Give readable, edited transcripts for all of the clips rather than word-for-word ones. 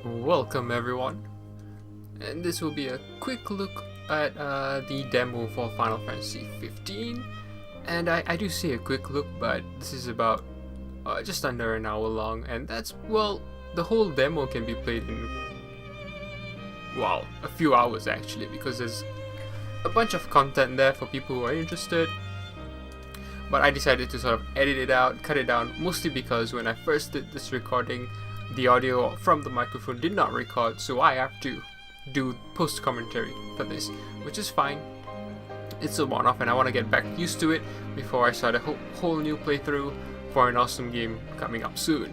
Welcome everyone, and this will be a quick look at the demo for Final Fantasy 15. And I do say a quick look, but this is about just under an hour long, and that's, well, the whole demo can be played in, well, a few hours actually, because there's a bunch of content there for people who are interested. But I decided to sort of edit it out, cut it down, mostly because when I first did this recording, the audio from the microphone did not record, so I have to do post commentary for this, which is fine. It's a one-off and I want to get back used to it before I start a whole new playthrough for an awesome game coming up soon.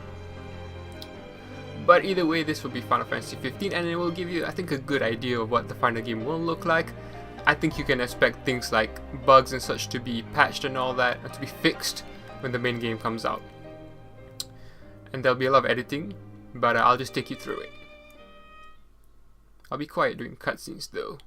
But either way, this will be Final Fantasy 15 and it will give you, I think, a good idea of what the final game will look like. I think you can expect things like bugs and such to be patched and all that, and to be fixed when the main game comes out. And there'll be a lot of editing, but I'll just take you through it. I'll be quiet during cutscenes though.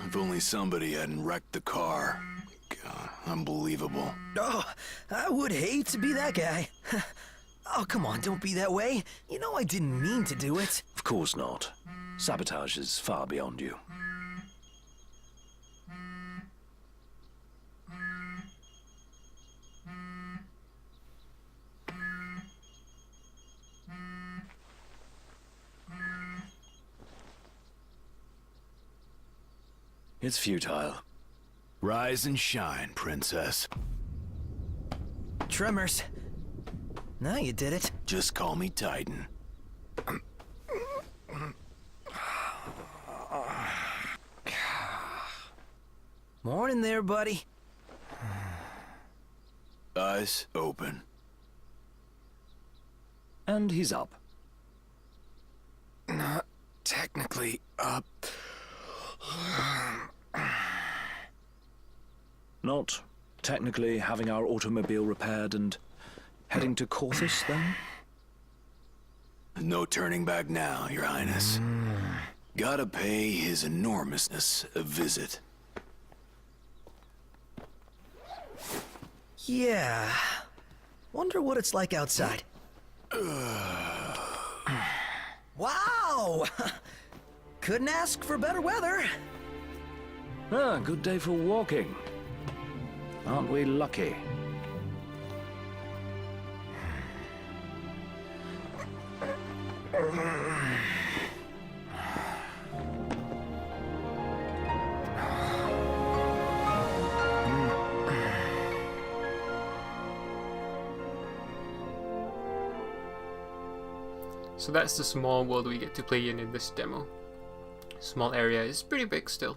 If only somebody hadn't wrecked the car. God, unbelievable. Oh, I would hate to be that guy. Oh, come on, don't be that way. You know I didn't mean to do it. Of course not. Sabotage is far beyond you. It's futile. Rise and shine, princess. Tremors. Now you did it. Just call me Titan. Morning there, buddy. Eyes open. And he's up. Not technically up. Not technically having our automobile repaired and heading to Corthus, then? No turning back now, Your Highness. Gotta pay his enormousness a visit. Yeah. Wonder what it's like outside. Wow! Couldn't ask for better weather. Ah, good day for walking. Aren't we lucky? So that's the small world we get to play in this demo. Small area is pretty big still,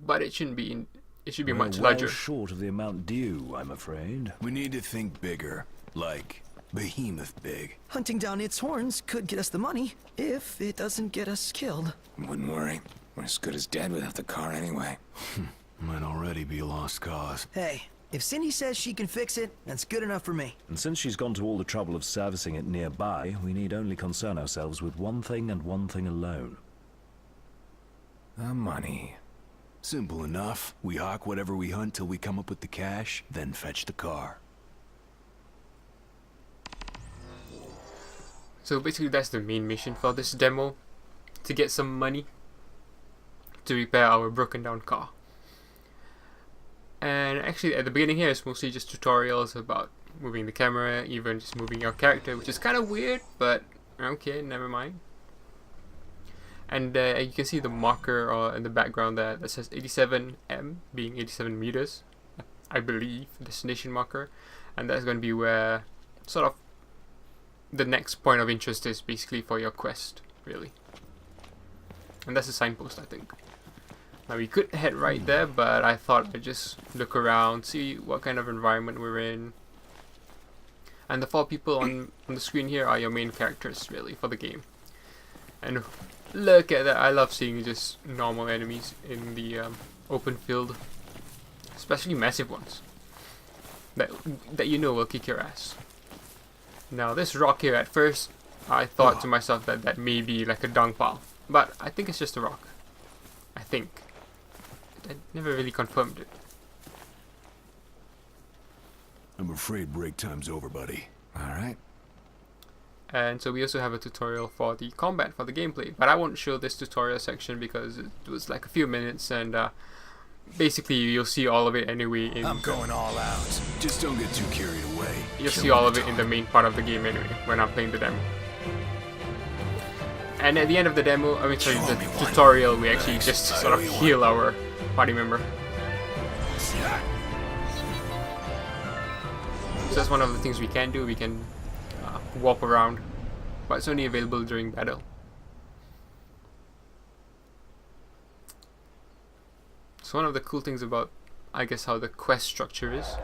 but it shouldn't be. It should be We're much well larger. short of the amount due, I'm afraid. We need to think bigger, like Behemoth big. Hunting down its horns could get us the money, if it doesn't get us killed. Wouldn't worry. We're as good as dead without the car anyway. Might already be a lost cause. Hey, if Cindy says she can fix it, that's good enough for me. And since she's gone to all the trouble of servicing it nearby, we need only concern ourselves with one thing and one thing alone. The money. Simple enough. We hawk whatever we hunt till we come up with the cash, then fetch the car. So basically that's the main mission for this demo, to get some money to repair our broken down car. And actually at the beginning here it's mostly just tutorials about moving the camera, even just moving your character, which is kind of weird, but okay, never mind. And you can see the marker in the background there that says 87M, being 87 meters, I believe, destination marker. And that's going to be where sort of the next point of interest is, basically, for your quest, really. And that's a signpost, I think. Now we could head right there, but I thought I'd just look around, see what kind of environment we're in. And the 4 people on the screen here are your main characters, really, for the game. And look at that, I love seeing just normal enemies in the open field. Especially massive ones. That you know will kick your ass. Now this rock here, at first, I thought to myself that may be like a dung pile. But I think it's just a rock. I think. I never really confirmed it. I'm afraid break time's over, buddy. Alright. And so we also have a tutorial for the combat, for the gameplay. But I won't show this tutorial section because it was like a few minutes, and basically you'll see all of it anyway. I'm going all out. Just don't get too carried away. You'll see all of it in the main part of the game anyway, when I'm playing the demo. And at the end of the demo, I mean sorry, the tutorial, we actually just sort of heal our party member. So that's one of the things we can do. We can warp around, but it's only available during battle. So one of the cool things about, I guess, how the quest structure is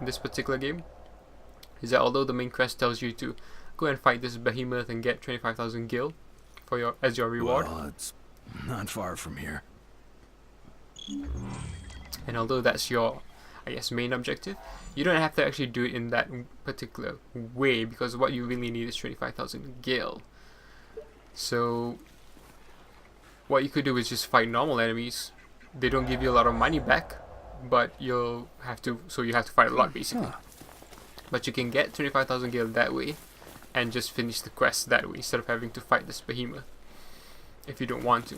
in this particular game is that although the main quest tells you to go and fight this behemoth and get 25,000 gil for as your reward, Well, it's not far from here. and although that's your, I guess, main objective, you don't have to actually do it in that particular way, because what you really need is 25,000 gil. So what you could do is just fight normal enemies. They don't give you a lot of money back, but you have to fight a lot, basically. But you can get 25,000 gil that way and just finish the quest that way instead of having to fight this behemoth if you don't want to.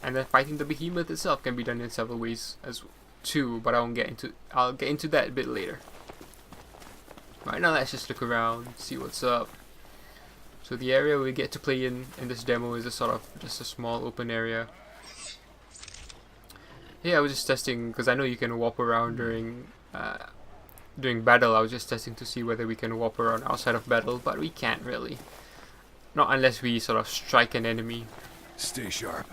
And then fighting the behemoth itself can be done in several ways as too, but I'll get into that a bit later. Right now, let's just look around, see what's up. So the area we get to play in this demo is a sort of just a small open area. Yeah, I was just testing because I know you can warp around during battle. I was just testing to see whether we can warp around outside of battle, but we can't really. Not unless we sort of strike an enemy. Stay sharp.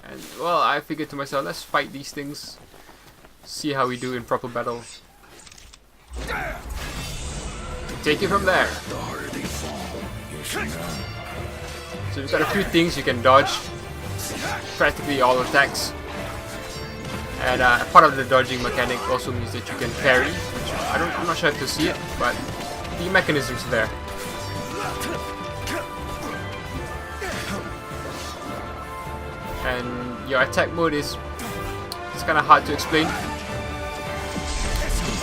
And well, I figured to myself, let's fight these things, see how we do in proper battle. Take it from there. The harder they fall, you should know. So we've got a few things you can dodge, practically all attacks. And part of the dodging mechanic also means that you can parry, which I'm not sure if you see it, but the mechanism's there. And your attack mode is, it's kind of hard to explain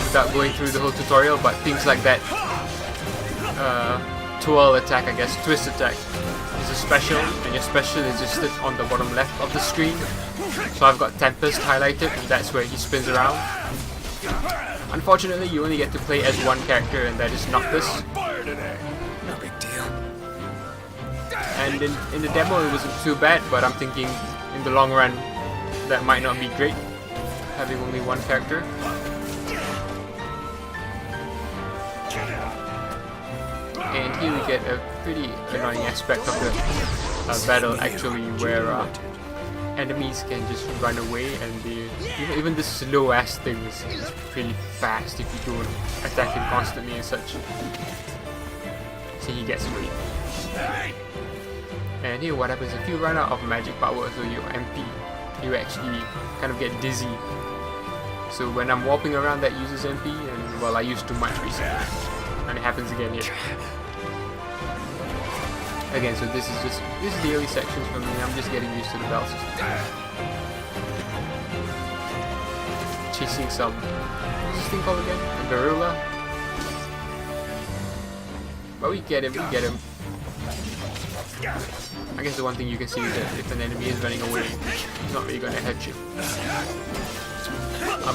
without going through the whole tutorial, but things like that twirl attack, I guess, twist attack is a special, and your special is just on the bottom left of the screen. So I've got Tempest highlighted, and that's where he spins around. Unfortunately, you only get to play as one character, and that is Noctis. No big deal. And in the demo it wasn't too bad, but I'm thinking in the long run that might not be great, having only one character. And here we get a pretty annoying aspect of the battle, actually, where enemies can just run away, and even the slow ass thing is pretty fast if you don't attack him constantly and such. So he gets away. And here what happens, if you run out of magic power, so your MP, you actually kind of get dizzy. So when I'm warping around, that uses MP, and well, I used too much recently, and it happens again here. Again, so this is the early sections for me. I'm just getting used to the battle system. Chasing some, what's this thing called again? A gorilla. But we get him. I guess the one thing you can see is that if an enemy is running away, he's not really going to hurt you.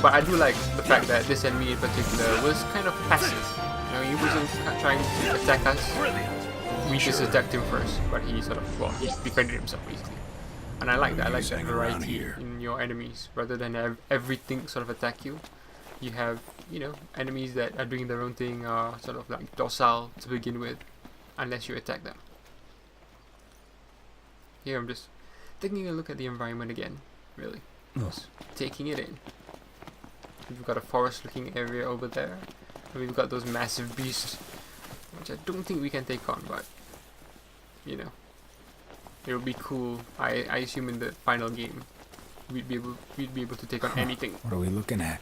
But I do like the fact that this enemy in particular was kind of passive. You know, he wasn't trying to attack us. we just attacked him first, but he sort of, well, he defended himself basically. And I like that. I like that Hang around variety here. in your enemies. Rather than have everything sort of attack you, you have, you know, enemies that are doing their own thing, are sort of like docile to begin with, unless you attack them. Here I'm just taking a look at the environment again, really. Just taking it in. We've got a forest looking area over there, and we've got those massive beasts, which I don't think we can take on, but you know, it would be cool. I assume in the final game we'd be able to take on anything. What are we looking at?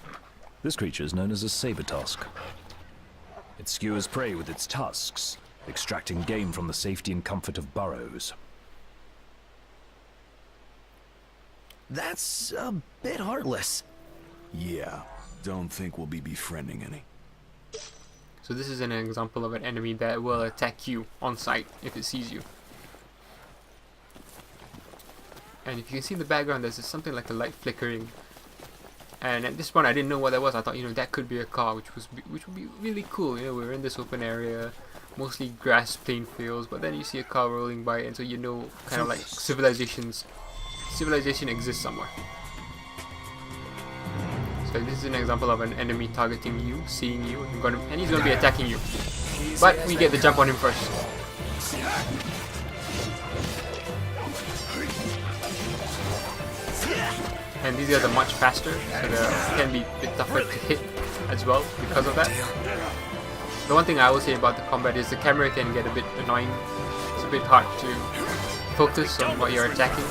This creature is known as a saber-tusk. It skewers prey with its tusks, extracting game from the safety and comfort of burrows. That's a bit heartless. Yeah, don't think we'll be befriending any. So this is an example of an enemy that will attack you on sight if it sees you. And if you can see in the background, there's something like a light flickering. And at this point, I didn't know what that was. I thought, you know, that could be a car, which would be really cool. You know, we're in this open area, mostly grass, plain fields, but then you see a car rolling by, and so you know, kind of like civilization exists somewhere. So this is an example of an enemy targeting you, seeing you, and he's gonna be attacking you. But we get the jump on him first. And these guys are much faster, so they can be a bit tougher to hit as well because of that. The one thing I will say about the combat is the camera can get a bit annoying. It's a bit hard to focus on what you're attacking.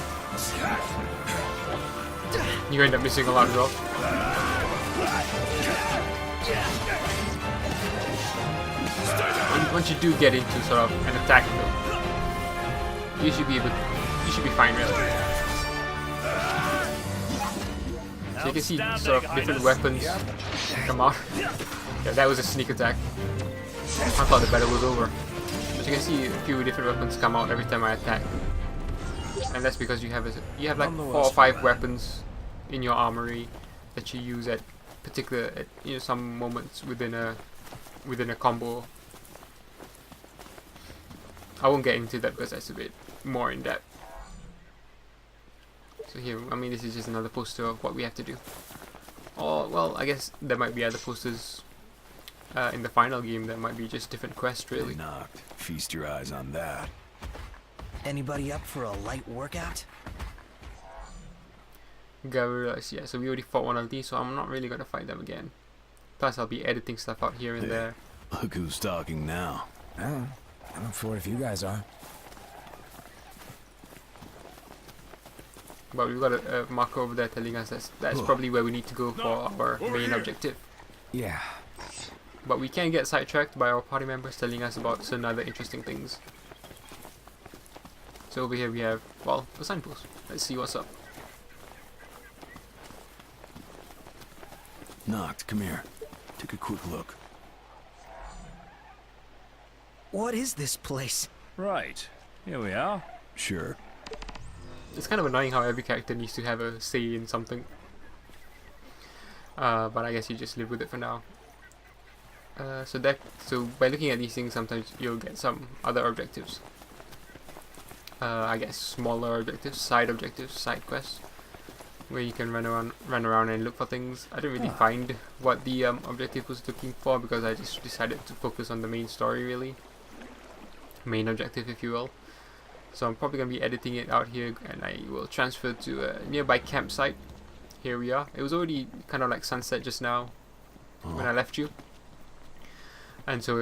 You end up missing a lot as well. Once you do get into sort of an attack though, you should be fine really. So you can see sort of different weapons come out. Yeah, that was a sneak attack. I thought the battle was over. But you can see a few different weapons come out every time I attack. And that's because you have like 4 or 5 weapons in your armory that you use at some moments within a combo. I won't get into that because that's a bit more in depth. So here, I mean, this is just another poster of what we have to do. Or, well, I guess there might be other posters in the final game that might be just different quests, really. Knocked. Feast your eyes on that. Anybody up for a light workout? Gorillas, yeah, so we already fought one of these, so I'm not really going to fight them again. Plus, I'll be editing stuff out here and there. Look who's talking now. Oh, I'm up for it if you guys are. But we've got a marker over there telling us that's probably where we need to go for our main objective. Yeah. But we can get sidetracked by our party members telling us about certain other interesting things. So over here we have, well, a signpost. Let's see what's up. Knocked, come here. Take a quick look. What is this place? Right, here we are. Sure. It's kind of annoying how every character needs to have a say in something. But I guess you just live with it for now. So by looking at these things, sometimes you'll get some other objectives. I guess smaller objectives, side quests, where you can run around and look for things. I didn't really find what the objective was looking for because I just decided to focus on the main story, really. Main objective, if you will. So I'm probably going to be editing it out here, and I will transfer to a nearby campsite. Here we are. It was already kind of like sunset just now when I left you. And so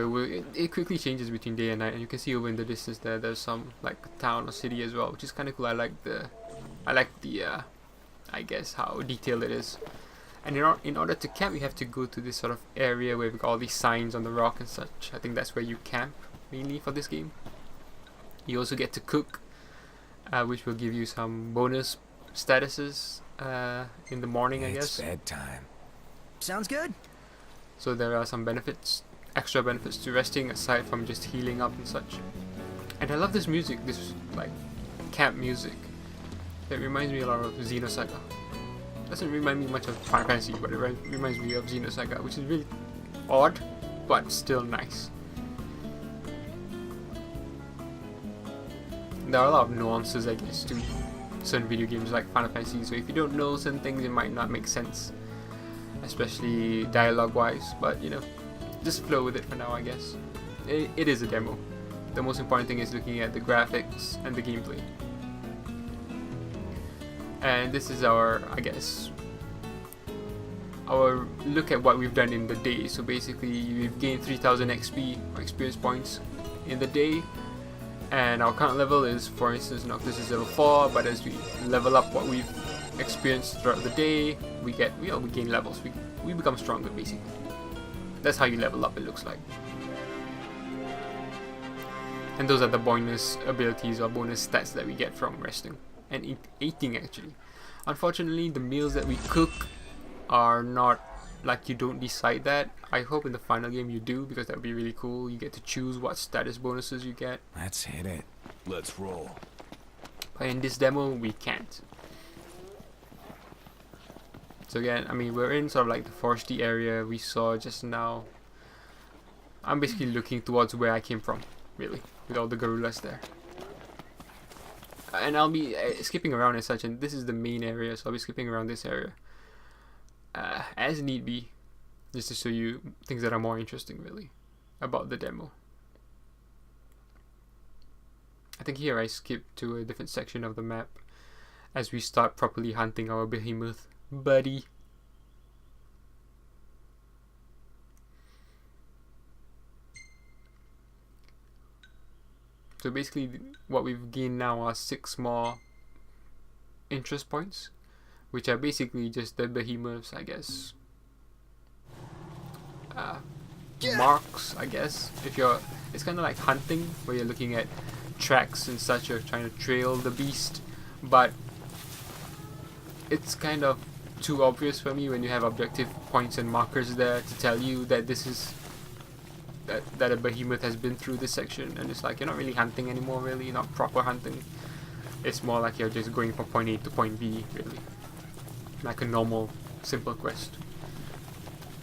it quickly changes between day and night, and you can see over in the distance there's some like town or city as well, which is kind of cool. I like the I guess how detailed it is. And in order to camp, you have to go to this sort of area where we've got all these signs on the rock and such. I think that's where you camp mainly for this game. You also get to cook, which will give you some bonus statuses in the morning, I guess. It's bedtime. Sounds good. So there are some extra benefits to resting aside from just healing up and such. And I love this music, this like camp music. It reminds me a lot of Xenosaga. Doesn't remind me much of Final Fantasy, but it reminds me of Xenosaga, which is really odd, but still nice. there are a lot of nuances, I guess, to certain video games like Final Fantasy, so if you don't know certain things, it might not make sense, especially dialogue-wise, but you know, just flow with it for now, I guess. It is a demo. The most important thing is looking at the graphics and the gameplay. And this is our, I guess, our look at what we've done in the day. So basically, we've gained 3000 XP or experience points in the day, and our current level is, for instance, Noctis is level 4, but as we level up what we've experienced throughout the day, we gain levels. We become stronger, basically. That's how you level up, it looks like. And those are the bonus abilities or bonus stats that we get from resting and eating, actually. Unfortunately, the meals that we cook are not, like, you don't decide that. I hope in the final game you do, because that would be really cool. You get to choose what status bonuses you get. Let's hit it. Let's roll. But in this demo, we can't. So again, I mean, we're in sort of like the foresty area we saw just now. I'm basically looking towards where I came from, really, with all the gorillas there. And I'll be skipping around and such, and this is the main area, so I'll be skipping around this area as need be, just to show you things that are more interesting, really, about the demo. I think here I skipped to a different section of the map as we start properly hunting our behemoth buddy. So basically what we've gained now are 6 more interest points, which are basically just the behemoths, I guess. Marks, I guess. It's kind of like hunting, where you're looking at tracks and such, you're trying to trail the beast, but it's kind of too obvious for me when you have objective points and markers there to tell you that this is that a behemoth has been through this section, and it's like you're not really hunting anymore, really, you're not proper hunting. It's more like you're just going from point A to point B, really, like a normal simple quest.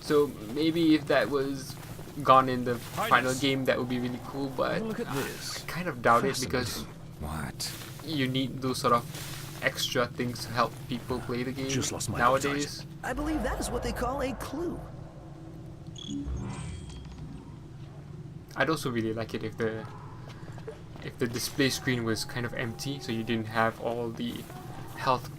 So maybe if that was gone in the final game, that would be really cool, but Look at this. I kind of doubt it, because What? you need those sort of extra things to help people play the game Just lost my nowadays. I believe that is what they call a clue. I'd also really like it if the display screen was kind of empty, so you didn't have all the health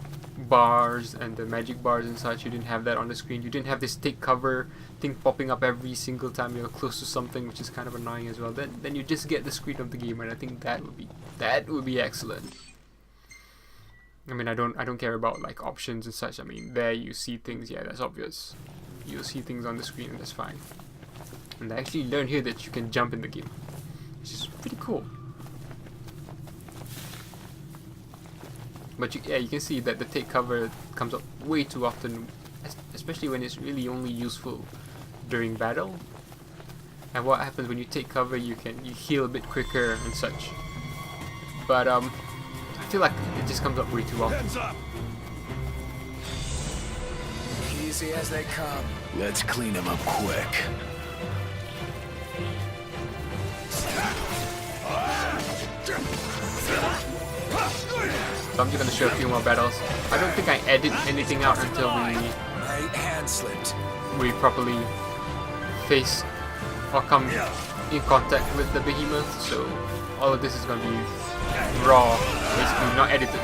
bars and the magic bars and such. You didn't have that on the screen. You didn't have this take cover thing popping up every single time you're close to something, which is kind of annoying as well. Then you just get the screen of the game, and I think that would be excellent. I mean, I don't care about like options and such. I mean, there you see things, yeah, that's obvious. You'll see things on the screen, and that's fine. And I actually learned here that you can jump in the game, which is pretty cool. But you can see that the take cover comes up way too often, especially when it's really only useful during battle. And what happens when you take cover, you heal a bit quicker and such. But I feel like it just comes up way too often. Heads up! Easy as they come. Let's clean him up quick. So I'm just gonna show a few more battles. I don't think I edit anything out until My hand slipped. we properly face or come in contact with the behemoth. So all of this is gonna be raw, basically not edited.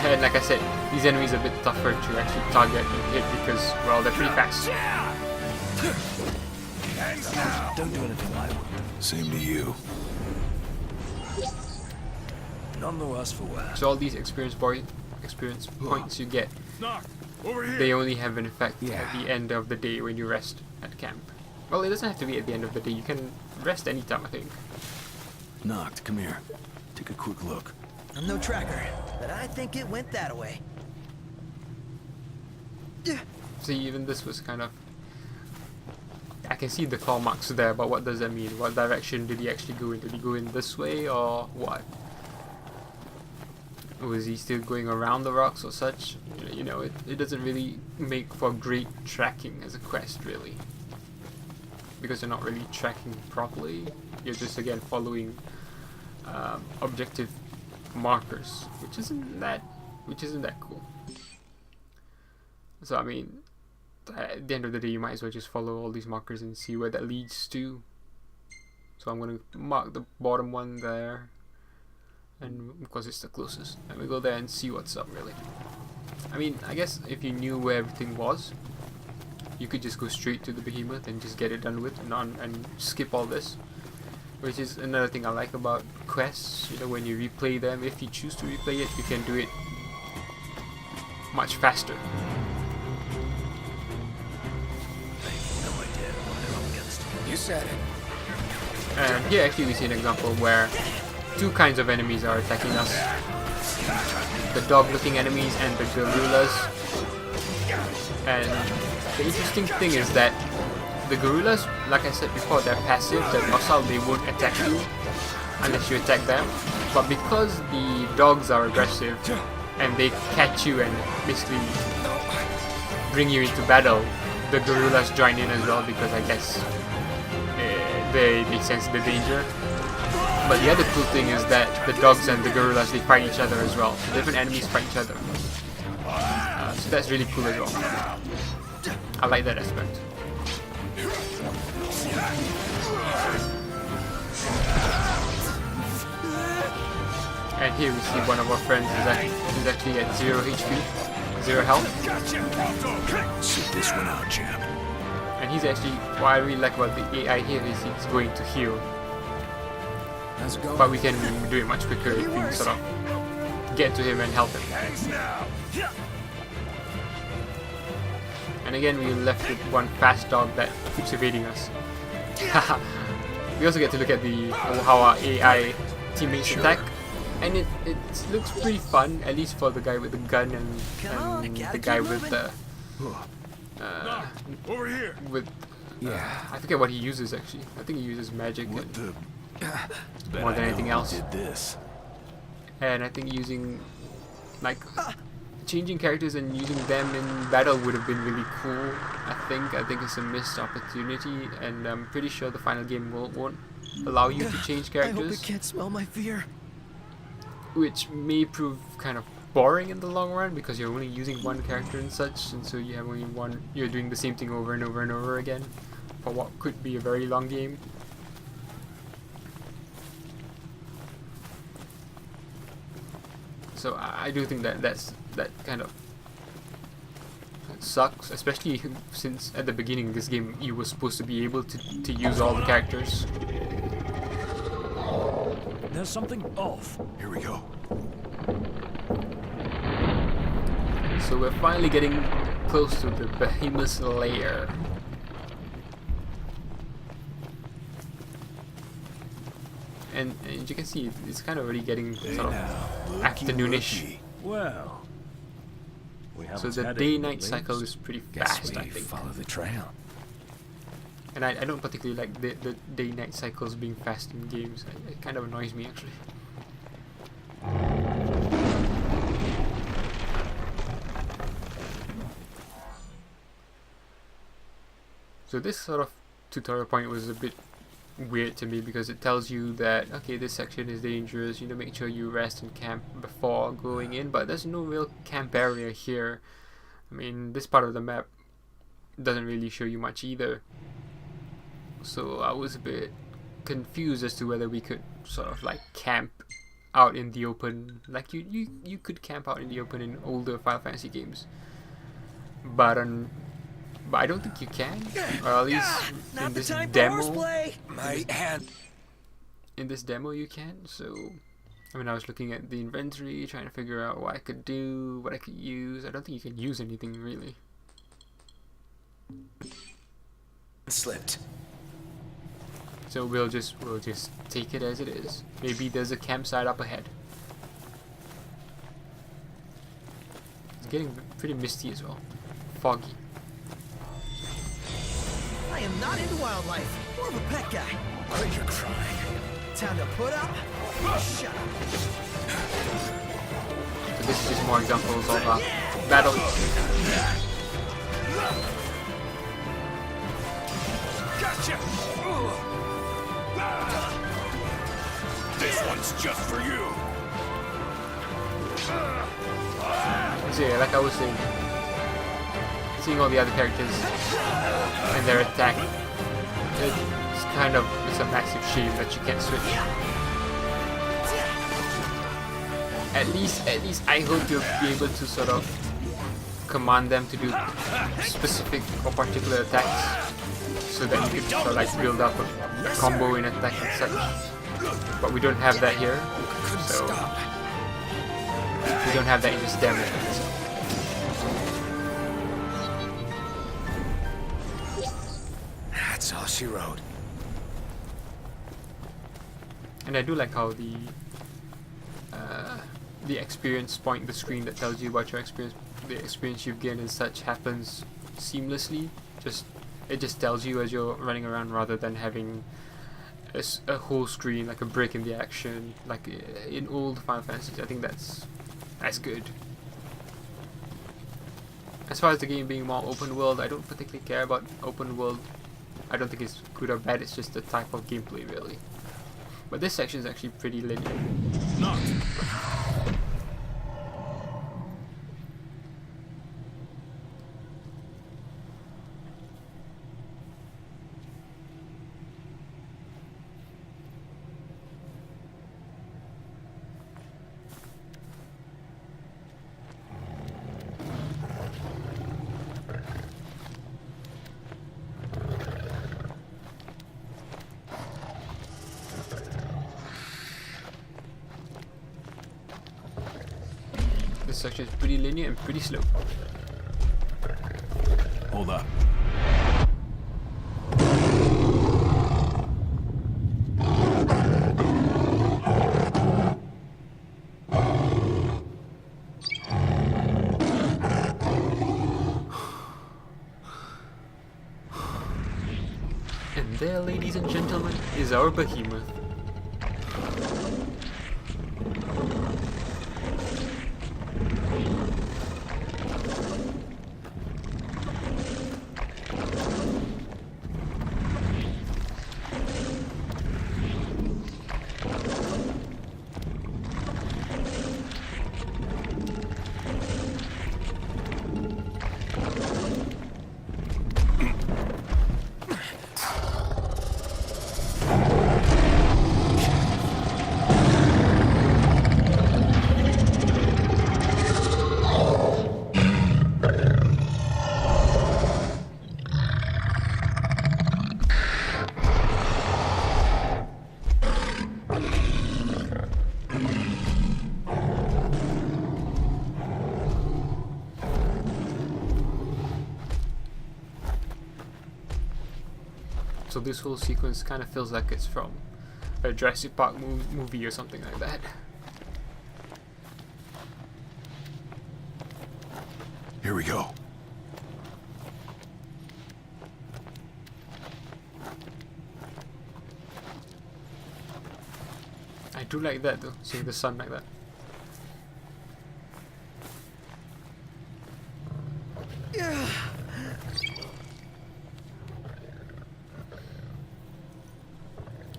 And like I said, these enemies are a bit tougher to actually target and hit because, well, they're pretty fast. Don't do anything I would. Same to you. None the worse for wear. So all these experience points you get, they only have an effect at the end of the day when you rest at camp. Well, it doesn't have to be at the end of the day. You can rest anytime, I think. Noct, come here. Take a quick look. I'm no tracker, but I think it went that way. See, even this was kind of... I can see the claw marks there, but what does that mean? What direction did he actually go in? Did he go in this way, or what? Was he still going around the rocks or such? You know, it doesn't really make for great tracking as a quest, really. because you're not really tracking properly. You're just again following objective markers, which isn't that cool. So I mean, at the end of the day, you might as well just follow all these markers and see where that leads to. So I'm going to mark the bottom one there, and because it's the closest, and we go there and see what's up really. I mean, I guess if you knew where everything was, you could just go straight to the Behemoth and just get it done with, and skip all this. Which is another thing I like about quests. You know, when you replay them, if you choose to replay it, you can do it much faster. You said it. And here actually we see an example where two kinds of enemies are attacking us. The dog-looking enemies and the gorillas. And the interesting thing is that the gorillas, like I said before, they're passive, they're docile, they won't attack you unless you attack them. But because the dogs are aggressive and they catch you and basically bring you into battle, the gorillas join in as well, because I guess they sense the danger. But the other cool thing is that the dogs and the gorillas, they fight each other as well. So different enemies fight each other. So that's really cool as well. I like that aspect. And here we see one of our friends is actually at 0 HP, 0 health. Sit this one out, champ. And he's actually, what I really like about the AI here is he's going to heal. How's it going? But we can do it much quicker if we sort of get to him and help him. And again, we left with one fast dog that keeps evading us. We also get to look at how our AI teammates attack, and it looks pretty fun, at least for the guy with the gun and the guy with the Over here. I forget what he uses actually. I think he uses magic What the? more than anything else. Did this? And I think using like changing characters and using them in battle would have been really cool. I think it's a missed opportunity, and I'm pretty sure the final game won't allow you to change I hope characters, it can't smell my fear. which may prove kind of boring in the long run because you're only using one character and such, and so you have only one. You're doing the same thing over and over and over again for what could be a very long game. So I do think that that kind of sucks, especially since at the beginning of this game you were supposed to be able to use all the characters. There's something off. Here we go. So we're finally getting close to the Behemoth's lair. And you can see it's kind of already getting sort of afternoonish. Well, we So haven't the had day-night any cycle leads. is pretty Guess fast, I we think. follow the trail. And I don't particularly like the day-night cycles being fast in games. It kind of annoys me actually. So this sort of tutorial point was a bit weird to me because it tells you that, okay, this section is dangerous, you know, make sure you rest and camp before going in, but there's no real camp area here. I mean, this part of the map doesn't really show you much either. So I was a bit confused as to whether we could sort of like camp out in the open, like you could camp out in the open in older Final Fantasy games, but I don't think you can, or at least in this demo. My hand. In this demo you can. So I mean, I was looking at the inventory, trying to figure out what I could do, what I could use. I don't think you can use anything really. Slipped. So we'll just take it as it is. Maybe there's a campsite up ahead. It's getting pretty misty as well. Foggy. I am not into wildlife. More of a pet guy. Quit your crying. Time to put up. Shut up. So this is just more examples of battle. This one's just for you. So yeah, like I was saying, seeing all the other characters and their attack, it's a massive shame that you can't switch. At least I hope you'll be able to sort of command them to do specific or particular attacks, so that you can sort of like build up a combo in attack and such. But we don't have that here, so we don't have that in this demo. That's all she wrote. And I do like how the experience point, the screen that tells you about your experience, the experience you've gained and such, happens seamlessly. It just tells you as you're running around, rather than having a whole screen, like a break in the action, like in old Final Fantasy. I think that's good. As far as the game being more open world, I don't particularly care about open world. I don't think it's good or bad, it's just the type of gameplay really. But this section is actually pretty linear. This section is pretty linear and pretty slow. Hold up. And there, ladies and gentlemen, is our Behemoth. So this whole sequence kind of feels like it's from a Jurassic Park movie or something like that. Here we go. I do like that though, seeing the sun like that.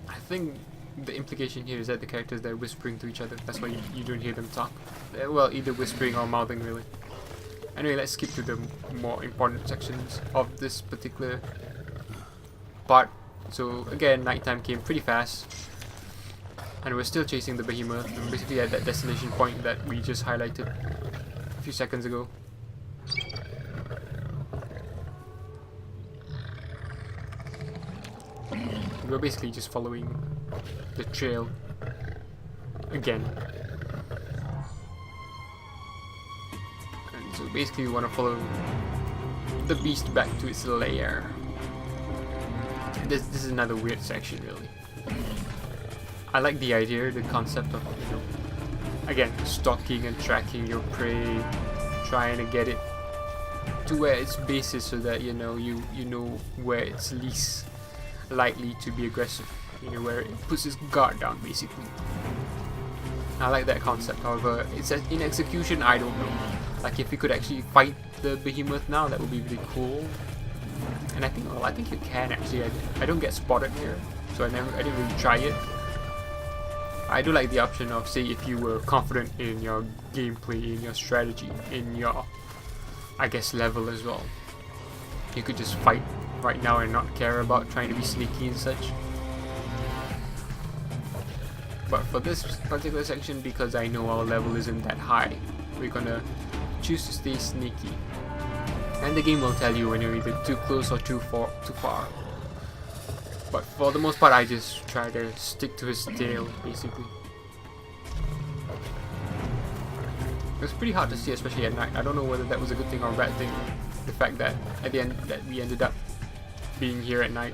I think the implication here is that the characters, they're whispering to each other. That's why you don't hear them talk. Well, either whispering or mouthing really. Anyway, let's skip to the more important sections of this particular part. So again, nighttime came pretty fast, and we're still chasing the Behemoth. We're basically at that destination point that we just highlighted a few seconds ago. We're basically just following the trail again. And so basically we want to follow the beast back to its lair. And this is another weird section really. I like the idea, the concept of, you know, again, stalking and tracking your prey, trying to get it to where its base is so that you know where it's least likely to be aggressive, you know, where it puts its guard down basically. I like that concept. However, it's in execution, I don't know. Like if we could actually fight the Behemoth now, that would be really cool. And I think you can actually. I don't get spotted here, so I didn't really try it. I do like the option of, say, if you were confident in your gameplay, in your strategy, in your, I guess, level as well, you could just fight right now and not care about trying to be sneaky and such. But for this particular section, because I know our level isn't that high, we're gonna choose to stay sneaky. And the game will tell you when you're either too close or too far. But for the most part, I just try to stick to his tail, basically. It's pretty hard to see, especially at night. I don't know whether that was a good thing or a bad thing. The fact that at the end that we ended up being here at night.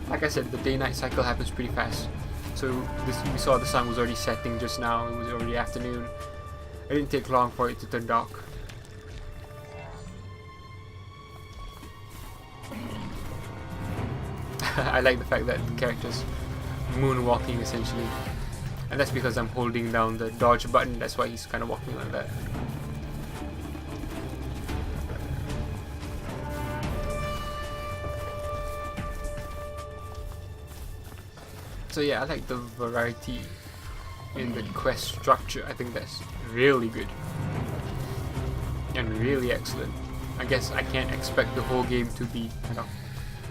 Like I said, the day-night cycle happens pretty fast. So we saw the sun was already setting just now. It was already afternoon. It didn't take long for it to turn dark. I like the fact that the character's moonwalking essentially, and that's because I'm holding down the dodge button. That's why he's kind of walking like that. So yeah, I like the variety in the quest structure. I think that's really good and really excellent. I guess I can't expect the whole game to be kind of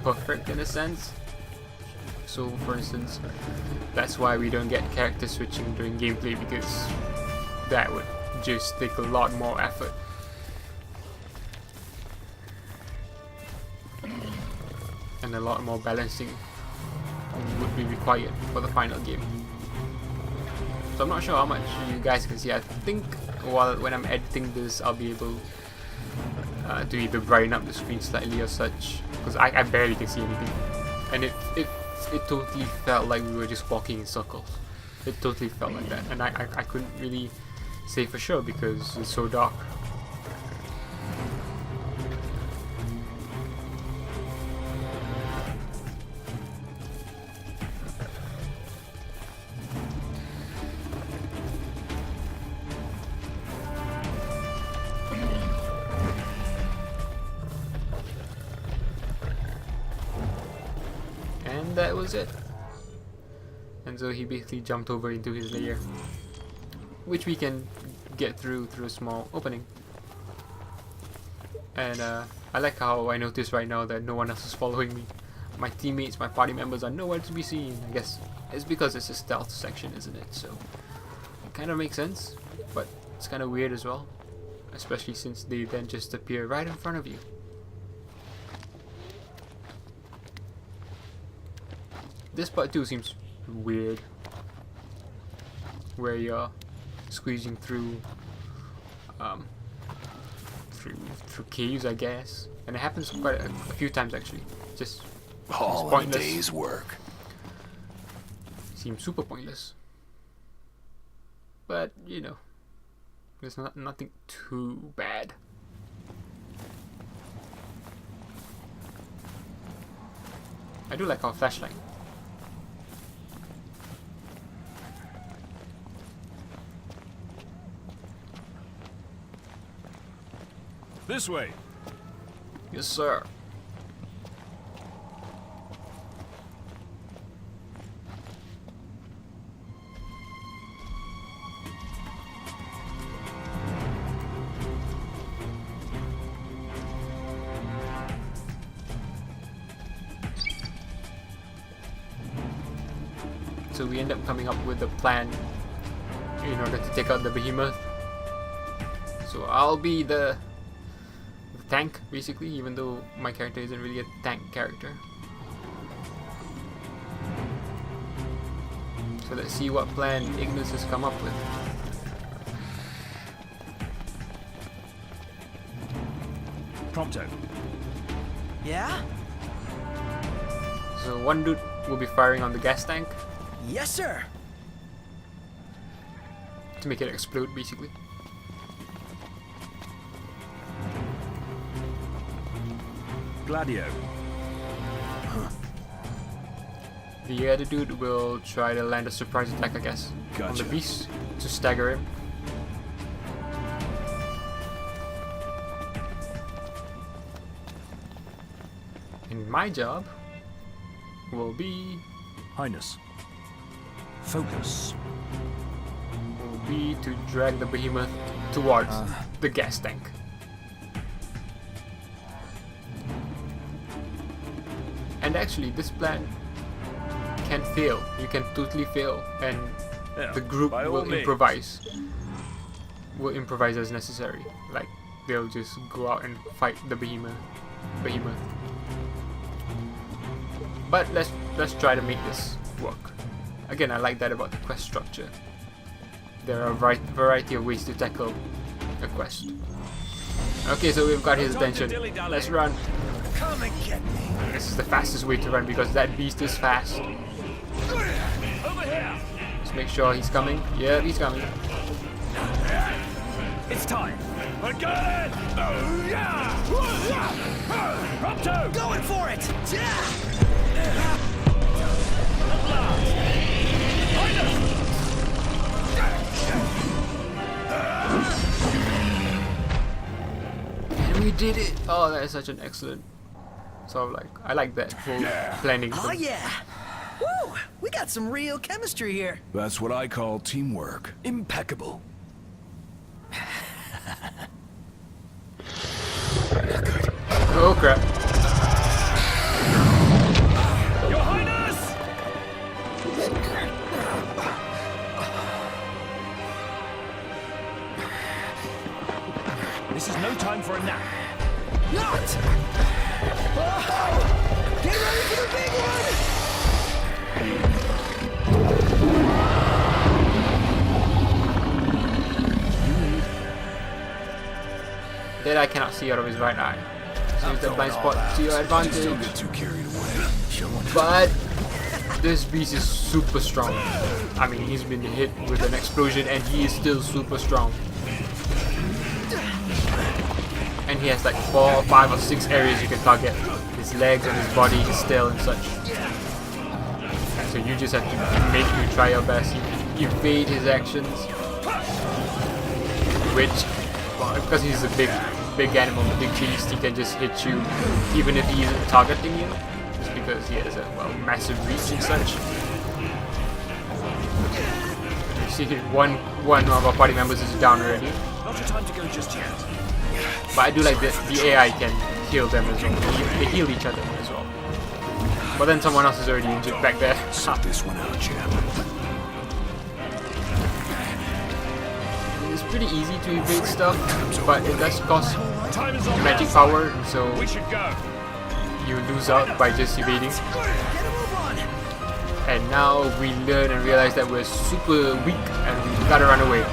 perfect in a sense. So for instance, that's why we don't get character switching during gameplay, because that would just take a lot more effort. And a lot more balancing would be required for the final game. So I'm not sure how much you guys can see. I think when I'm editing this, I'll be able to either brighten up the screen slightly or such, because I barely can see anything. And it totally felt like we were just walking in circles. It totally felt like that, and I couldn't really say for sure because it's so dark. And that was it. And so he basically jumped over into his lair, which we can get through a small opening. And I like how I noticed right now that no one else is following me. My teammates, my party members are nowhere to be seen. I guess it's because it's a stealth section, isn't it? So it kind of makes sense, but it's kind of weird as well, especially since they then just appear right in front of you. This part too seems weird, where you're squeezing through through caves, I guess, and it happens quite a few times actually. Just All in a pointless. day's work. Seems super pointless, but you know, there's nothing too bad. I do like our flashlight. This way. Yes, sir. So we end up coming up with a plan in order to take out the behemoth. So I'll be the tank, basically, even though my character isn't really a tank character. So let's see what plan Ignis has come up with. Prompto. Yeah? So one dude will be firing on the gas tank Yes, sir. to make it explode, basically. Gladio. The other dude will try to land a surprise attack, I guess, on the Gotcha. beast to stagger him. my job will be Highness. Focus. to drag the behemoth towards the gas tank. And actually, this plan can fail. You can totally fail, and the group by all will means. improvise. Will improvise as necessary. Like they'll just go out and fight the behemoth. But let's try to make this work. Again, I like that about the quest structure. There are a variety of ways to tackle a quest. Okay, so we've got his attention. Let's run. Come and get me. This is the fastest way to run because that beast is fast. Let's make sure he's coming. Yeah, he's coming. It's time. I got it! Oh, yeah! Up to! Going for it. Yeah. And we did it! Oh, that is such an excellent. So like, I like that whole planning. Oh thing. yeah. Woo! We got some real chemistry here. That's what I call teamwork. Impeccable. Oh crap! Your Highness! This is no time for a nap. Not. Oh, get ready for the big That I cannot see out of his right eye. So use that blind spot to your Don't advantage. get too carried away. But this beast is super strong. I mean, he's been hit with an explosion and he is still super strong. And he has like 4 or 5 or 6 areas you can target. His legs and his body, his tail and such. And so you just have to make you try your best. You evade his actions. Which, well, because he's a big animal, a big beast, he can just hit you even if he isn't targeting you. Just because he has a massive reach and such. You see one of our party members is down already. Not your time to go just yet. But I do like that the AI can heal them as well. They heal each other as well. But then someone else is already injured back there. Sit this one out, champ. It's pretty easy to evade stuff, but it does cost Time is on magic now. power, so We should go. you lose out by just evading. Get a move on. And now we learn and realize that we're super weak and we gotta run away.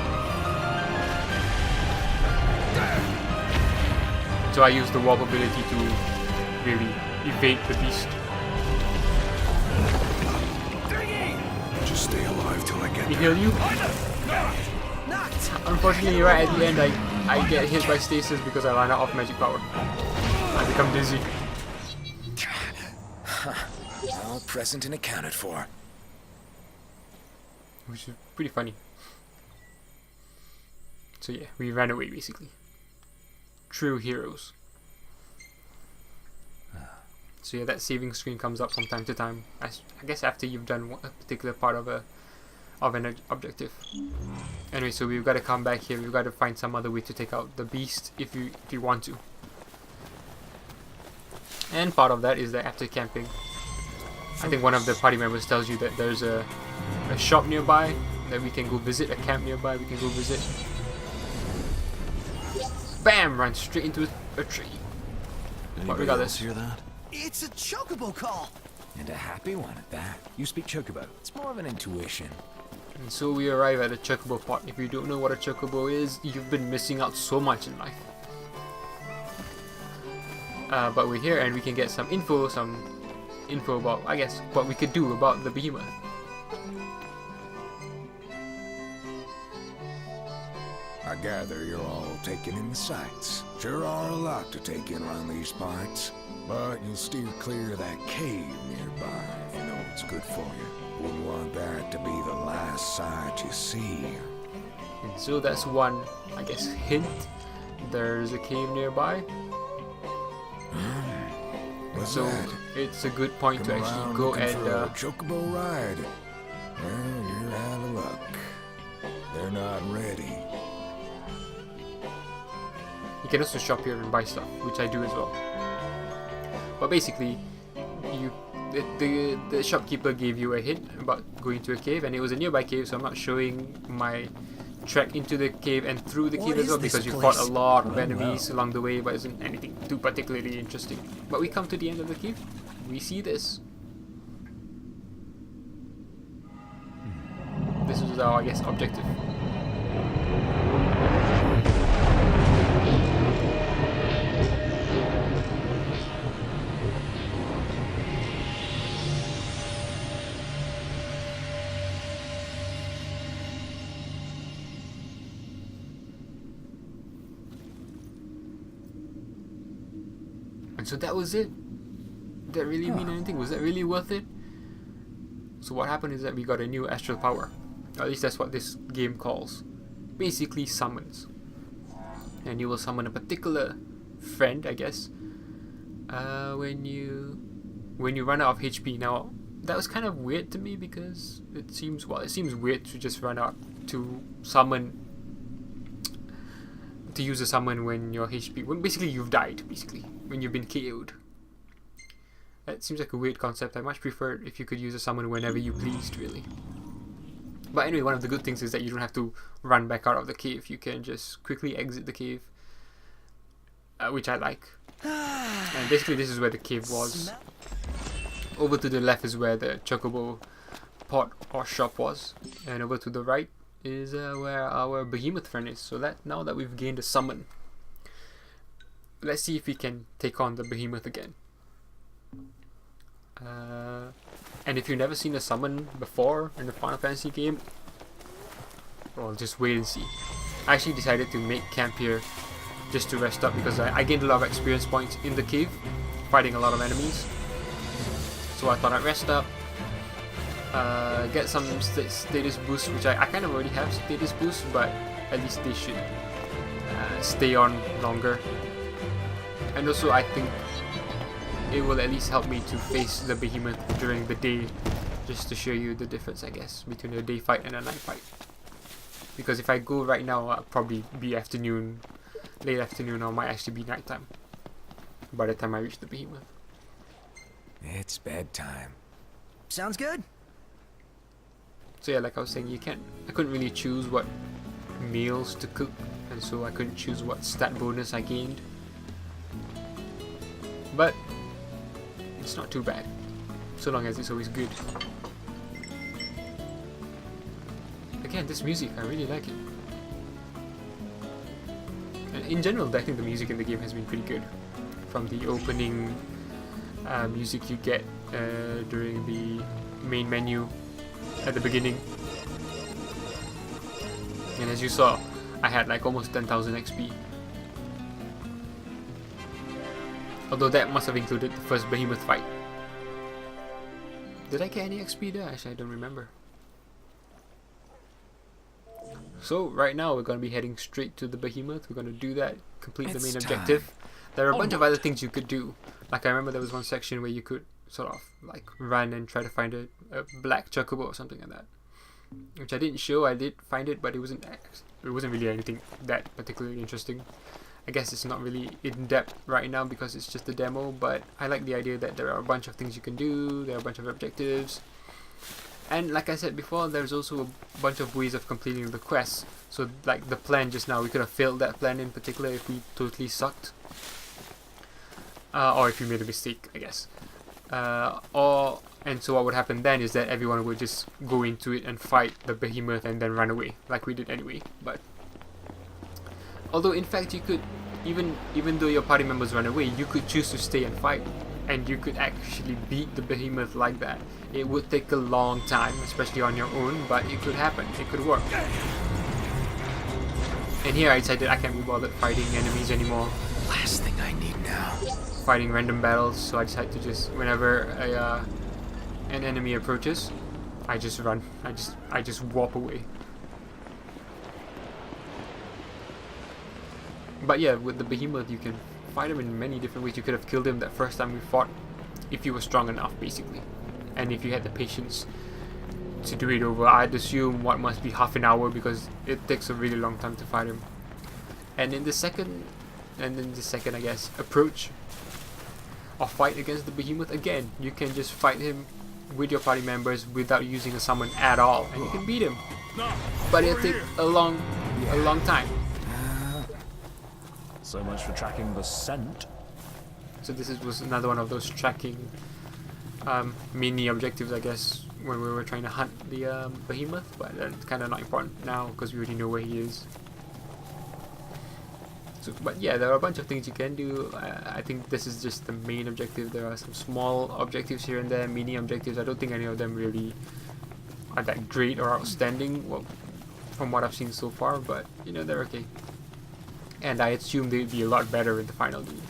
So I use the warp ability to really evade the beast. Just stay alive till I get We there. heal you. Knocked. Unfortunately, right at the end, I get hit by stasis because I run out of magic power. I become dizzy. All present and accounted for. Which is pretty funny. So yeah, we ran away basically. True heroes. So yeah, that saving screen comes up from time to time. I guess after you've done a particular part of an objective. Anyway, so we've got to come back here. We've got to find some other way to take out the beast if you want to. And part of that is that after camping, I think one of the party members tells you that there's a shop nearby that we can go visit, a camp nearby we can go visit. Bam! Run straight into a tree. Anybody regardless. else hear that? It's a chocobo call. And a happy one at that. You speak Chocobo. It's more of an intuition. And so we arrive at a chocobo pot. If you don't know what a chocobo is, you've been missing out so much in life. But we're here and we can get some info about, I guess, what we could do about the behemoth. I gather you're all taking in the sights. Sure are a lot to take in around these parts. But you'll steer clear of that cave nearby if you know what's good for you. Wouldn't want that to be the last sight you see. And so that's one, I guess, hint. There's a cave nearby. What's So that? it's a good point to Come actually around go looking and for a chocobo ride. Well, you're out of luck. They're not ready. you can also shop here and buy stuff, which I do as well. But basically, the shopkeeper gave you a hint about going to a cave, and it was a nearby cave, so I'm not showing my trek into the cave and through the What cave as is well, this because you fought a place? lot of Oh, enemies wow. along the way, but isn't anything too particularly interesting. But we come to the end of the cave, we see this. This is our, I guess, objective. And so that was it. Did that really mean anything? Was that really worth it? So what happened is that we got a new astral power. At least that's what this game calls. Basically summons. And you will summon a particular friend, I guess, when you run out of HP. Now, that was kind of weird to me because it seems weird to just run out to use a summon when your HP, when basically you've died, when you've been KO'd. That seems like a weird concept. I much prefer it if you could use a summon whenever you pleased, really. But anyway, one of the good things is that you don't have to run back out of the cave. You can just quickly exit the cave, which I like. And basically this is where the cave was. Over to the left is where the chocobo pot or shop was, and over to the right is where our behemoth friend is. So that now that we've gained a summon, let's see if we can take on the behemoth again. And if you've never seen a summon before in the Final Fantasy game, well, just wait and see. I actually decided to make camp here just to rest up because I gained a lot of experience points in the cave fighting a lot of enemies. So I thought I'd rest up, get some status boosts, which I kind of already have status boosts, but at least they should stay on longer. And also I think it will at least help me to face the behemoth during the day, just to show you the difference, I guess, between a day fight and a night fight. Because if I go right now, I'll probably be afternoon, late afternoon, or might actually be nighttime by the time I reach the behemoth. It's bedtime. Sounds good. So yeah, like I was saying, I couldn't really choose what meals to cook, and so I couldn't choose what stat bonus I gained. But it's not too bad, so long as it's always good. Again, this music, I really like it. And in general, I think the music in the game has been pretty good. From the opening music you get during the main menu at the beginning. And as you saw, I had like almost 10,000 XP. Although that must have included the first behemoth fight. Did I get any XP there? Actually, I don't remember. So right now we're going to be heading straight to the behemoth. We're going to do that, complete the main objective. There are a bunch of other things you could do. Like I remember there was one section where you could sort of like run and try to find a black chocobo or something like that, which I didn't show. I did find it, but it wasn't really anything that particularly interesting. I guess it's not really in depth right now because it's just a demo, but I like the idea that there are a bunch of things you can do, there are a bunch of objectives, and like I said before, there's also a bunch of ways of completing the quests. So like the plan just now, we could have failed that plan in particular if we totally sucked, or if we made a mistake, I guess. And so what would happen then is that everyone would just go into it and fight the behemoth and then run away, like we did anyway. But although in fact you could, even though your party members run away, you could choose to stay and fight, and you could actually beat the behemoth like that. It would take a long time, especially on your own, but it could happen, it could work. And here I decided I can't be bothered fighting enemies anymore, Last thing I need now. fighting random battles, so I decided to just, whenever an enemy approaches, I just run, I just warp away. But yeah, with the behemoth you can fight him in many different ways. You could have killed him that first time we fought if you were strong enough, basically, and if you had the patience to do it over. I'd assume what must be half an hour, because it takes a really long time to fight him. And in the second, I guess, approach or fight against the Behemoth, again, you can just fight him with your party members without using a summon at all, and you can beat him. But it'll take a long time. So much for tracking the scent. So this was another one of those tracking mini objectives, I guess, when we were trying to hunt the Behemoth, but that's kind of not important now because we already know where he is. So, but yeah, there are a bunch of things you can do. I think this is just the main objective. There are some small objectives here and there, mini objectives. I don't think any of them really are that great or outstanding, well, from what I've seen so far, but you know, they're okay. And I assume they'd be a lot better in the final game.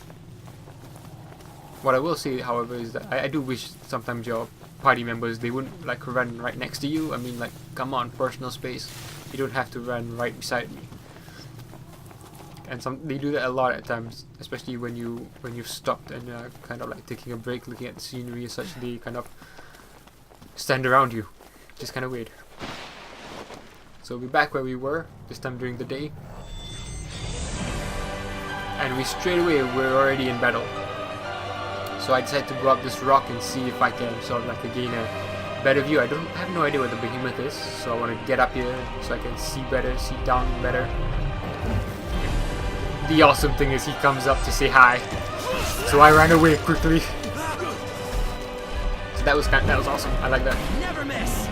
What I will say, however, is that I do wish sometimes your party members, they wouldn't like run right next to you. I mean, like, come on, personal space. You don't have to run right beside me. And they do that a lot at times, especially when you've stopped and you're kind of like taking a break, looking at the scenery and such. They kind of stand around you, which is kind of weird. So we're back where we were, this time during the day. And we straight away, we're already in battle. So I decided to go up this rock and see if I can sort of like gain a better view. I have no idea where the Behemoth is, so I want to get up here so I can see better, see down better. The awesome thing is he comes up to say hi, so I ran away quickly. So that was awesome. I like that. Never miss.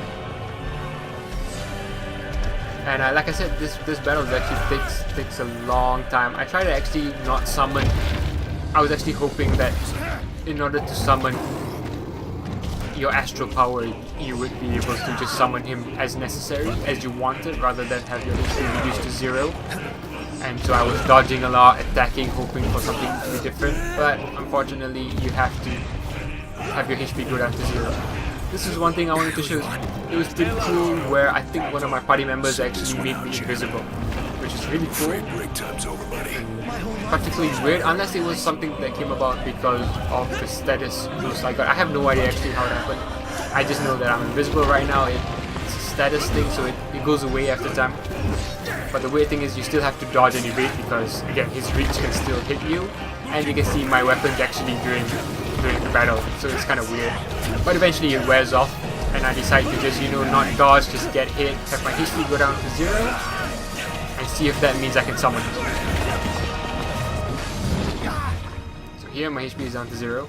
And like I said, this battle actually takes a long time. I tried to actually not summon. I was actually hoping that in order to summon your astral power, you would be able to just summon him as necessary, as you wanted, rather than have your HP reduced to 0. And so I was dodging a lot, attacking, hoping for something to be different. But unfortunately, you have to have your HP go down to 0. This is one thing I wanted to show. It was pretty cool where I think one of my party members actually made me invisible, which is really cool. Particularly weird, unless it was something that came about because of the status boost I got. I have no idea actually how it happened. I just know that I'm invisible right now. It's a status thing, so it goes away after time. But the weird thing is you still have to dodge and evade because, again, his reach can still hit you. And you can see my weapons actually during the battle, so it's kind of weird. But eventually it wears off, and I decide to just, you know, not dodge, just get hit, have my HP go down to 0, and see if that means I can summon him. So here my HP is down to 0.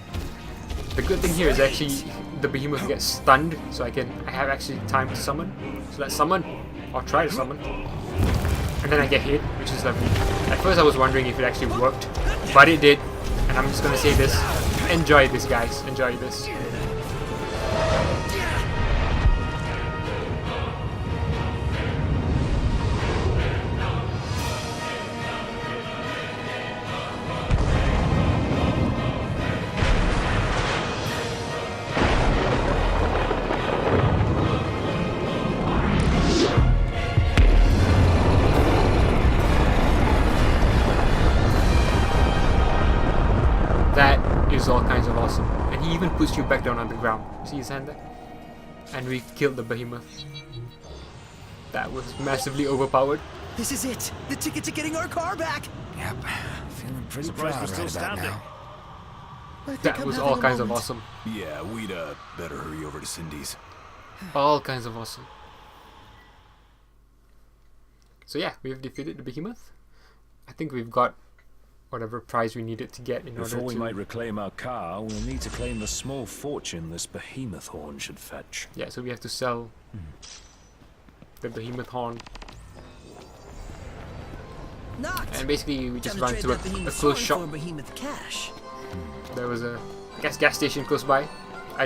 The good thing here is actually the Behemoth gets stunned, so I have actually time to summon. So let's summon, or try to summon. And then I get hit, which is lovely. At first I was wondering if it actually worked, but it did. And I'm just gonna say this: enjoy this, guys. Enjoy this. That is all kinds of awesome. And he even puts you back down on the ground. See his hand there? And we killed the Behemoth. That was massively overpowered. This is it. The ticket to getting our car back. Yep. Feeling pretty Surprised proud we're still right about standing. now. I think That I'm was having all a kinds of moment. awesome. Yeah, we'd better hurry over to Cindy's. All kinds of awesome. So yeah, we've defeated the Behemoth. I think we've got whatever prize we needed to get in order Before we to... might reclaim our car, we'll need to claim the small fortune this behemoth horn should fetch. Yeah, so we have to sell the Behemoth horn. Knocked. And basically we just Time run trade to that a Behemoth close horn shop. for a Behemoth cash. There was a gas station close by.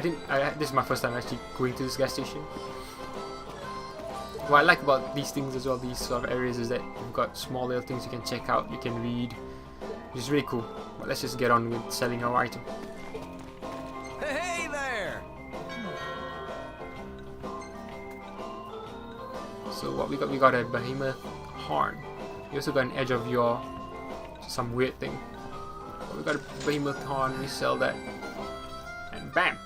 This is my first time actually going to this gas station. What I like about these things as well, these sort of areas, is that you've got small little things you can check out, you can read, which is really cool. But let's just get on with selling our item. Hey there! So what we got a Behemoth horn. We also got an edge of yaw, some weird thing. But we got a Behemoth horn, we sell that. And bam,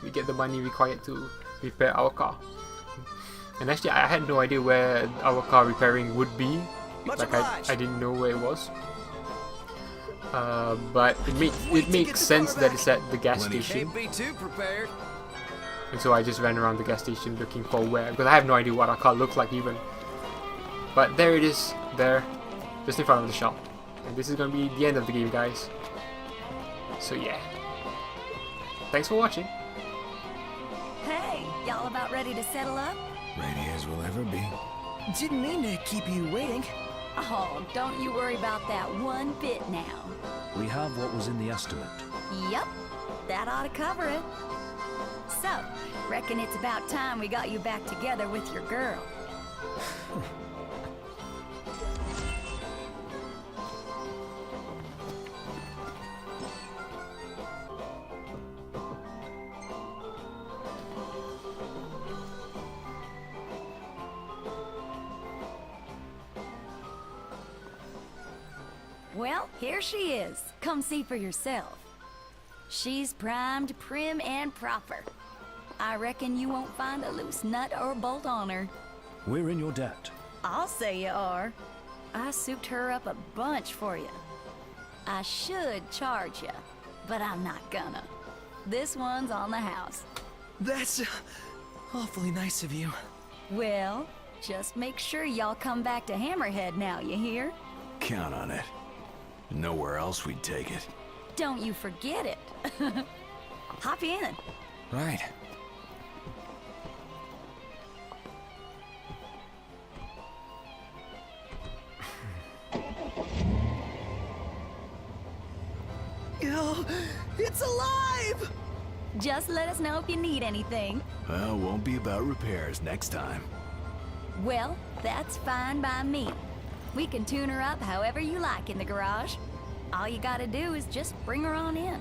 we get the money required to repair our car. And actually, I had no idea where our car repairing would be. Like I didn't know where it was. But it makes sense that it's at the gas station. Can't be too prepared. And so I just ran around the gas station looking for where, because I have no idea what our car looks like even. But there it is, there, just in front of the shop. And this is gonna be the end of the game, guys. So yeah. Thanks for watching. Hey, y'all about ready to settle up? Ready as we'll ever be. Didn't mean to keep you waiting. Oh, don't you worry about that one bit now. We have what was in the estimate. Yup, that ought to cover it. So, reckon it's about time we got you back together with your girl. Well, here she is. Come see for yourself. She's primed, prim, and proper. I reckon you won't find a loose nut or bolt on her. We're in your debt. I'll say you are. I souped her up a bunch for you. I should charge you, but I'm not gonna. This one's on the house. That's awfully nice of you. Well, just make sure y'all come back to Hammerhead now, you hear? Count on it. Nowhere else we'd take it. Don't you forget it. Hop in. Right. Oh, it's alive! Just let us know if you need anything. Well, won't be about repairs next time. Well, that's fine by me. We can tune her up however you like in the garage. All you gotta do is just bring her on in.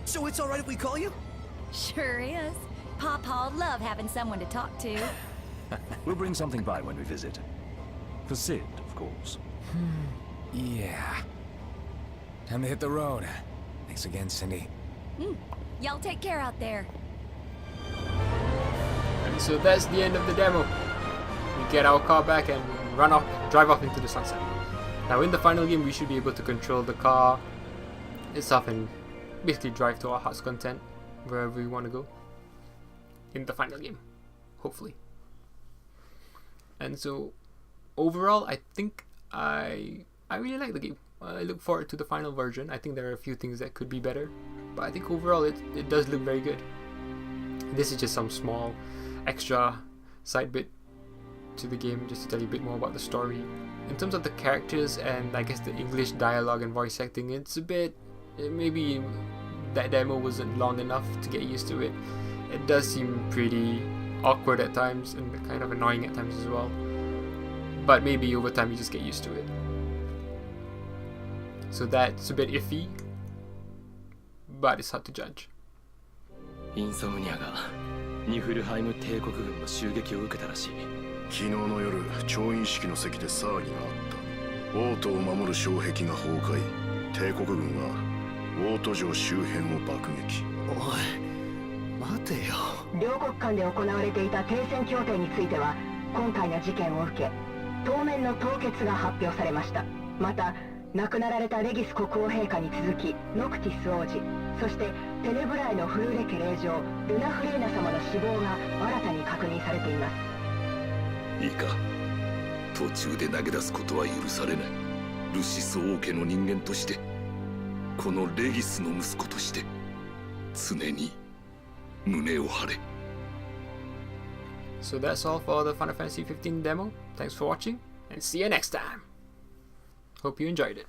So it's alright if we call you? Sure is. Pawpaw'd love having someone to talk to. We'll bring something by when we visit. For Sid, of course. Yeah. Time to hit the road. Thanks again, Cindy. Y'all take care out there. And so that's the end of the demo. We get our car back and drive off into the sunset. Now in the final game we should be able to control the car itself and basically drive to our heart's content wherever we want to go in the final game, hopefully. And so overall I think I really like the game. I look forward to the final version. I think there are a few things that could be better, but I think overall it does look very good. This is just some small extra side bit to the game just to tell you a bit more about the story. In terms of the characters and I guess the English dialogue and voice acting, it's a bit, maybe that demo wasn't long enough to get used to it. It does seem pretty awkward at times and kind of annoying at times as well, but maybe over time you just get used to it. So that's a bit iffy, but it's hard to judge. インソムニアがニフルハイム帝国軍の襲撃を受けたらしい。昨日の夜、調印式の席で騒ぎがあった。王都を守る障壁が崩壊。帝国軍は王都城周辺を爆撃。おい、待てよ。両国間で行われていた停戦協定については、今回の事件を受け、当面の凍結が発表されました。また、亡くなられたレギス国王陛下に続き、ノクティス王子、そしてテネブライのフルーレ家令嬢、ルナフレーナ様の死亡が新たに確認されています。いいか、途中で投げ出すことは許されない。ルシス王家の人間として、このレギスの息子として、常に胸を張れ。So that's all for the Final Fantasy 15 demo. Thanks for watching and see you next time. Hope you enjoyed it.